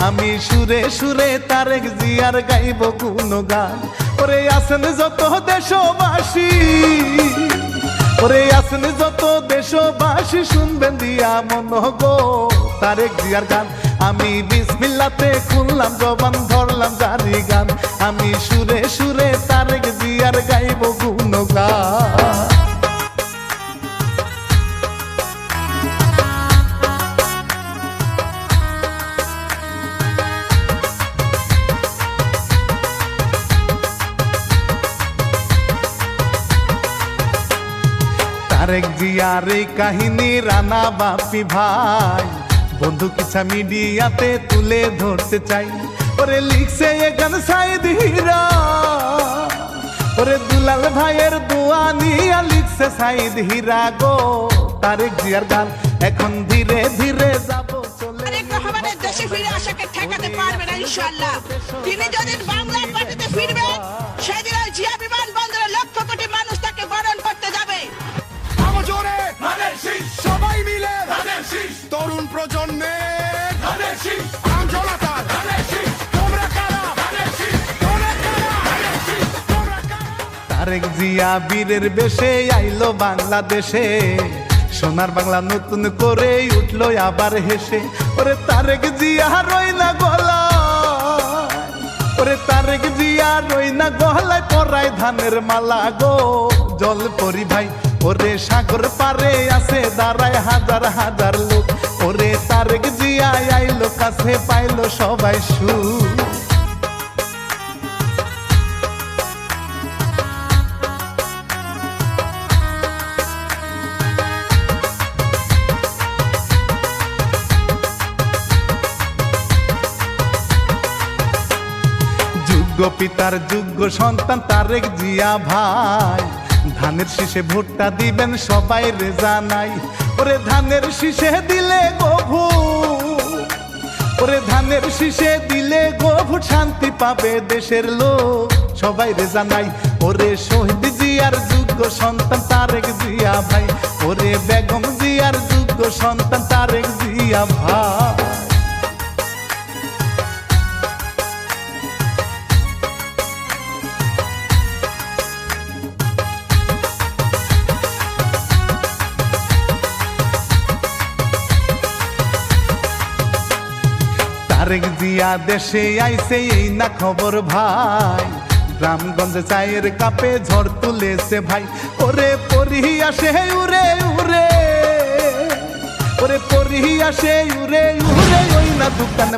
আমি সুরে সুরে তারেক জিয়ার গাইব গুণগান। ওরে আছেন যত দেশবাসী, ওরে আছেন যত দেশবাসী, শুনবেন দিয়া মন গো তারেক জিয়ার গান। আমি বিসমিল্লাতে খুললাম জবান, ধরলাম জারি গান। আমি সুরে সুরে তারেক জিয়ার গাইব গুণগান। তারেক জিয়ার এই কাহিনী রানা বাপি ভাই বন্ধু কিছা মিডিয়াতে তুলে ধরতে চাই। ওরে লিখছে এ গান সাইদ হীরা, ওরে দুলাল ভাইয়ের দোয়া নিয়া লিখছে সাইদ হীরা গো তারেক জিয়ার গান। এখন ধীরে ধীরে যাব চলে, তারেক রহমানের দেশে ফিরে আসাকে ঠেকাতে পারবে না ইনশাআল্লাহ। তিনি যেদিন বাংলার মাটিতে ফিরবে সেদিন ওই জিয়া বিমানবন্দরে লক্ষ কোটি মানুষ তাকে বরণ করতে যাবে। সবাই মিলে তরুণ প্রজন্মের তারেক জিয়া বীরের বেশে আইলো বাংলাদেশে, সোনার বাংলা নতুন করে উঠলো আবার হেসে। ওরে তারেক জিয়া রই না গলা, ওরে তারেক জিয়া রই না গলায় পরায় ধানের মালা গো জল পরি ভাই। ওরে সাগর পারে আছে দাঁড়ায় হাজার হাজার লোক, ওরে তারেক জিয়া আইলো কাছে পাইলো সবাই সুখ। যোগ্য পিতার যোগ্য সন্তান তারেক জিয়া ভাই, ধানের শীষে ভোটটা দিবেন সবাই রে জানাই। ওরে ধানের শীষে দিলে গো ভোট, ওরে ধানের শীষে দিলে গো ভোট, শান্তি পাবে দেশের লোক সবাই রে জানাই। ওরে শহীদ জিয়ার যোগ্য সন্তান তারেক জিয়া ভাই, ওরে বেগম জিয়ার যোগ্য সন্তান তারেক জিয়া ভাই। তারেক জিয়া দেশে আইছে এই না খবর ভাই, গ্রামগঞ্জে চায়ের কাপে ঝড় তুলেছে ভাই। ওরে পরি আসে উড়ে উড়ে, ওরে পরি আসে উড়ে উড়ে, ওই না দোকান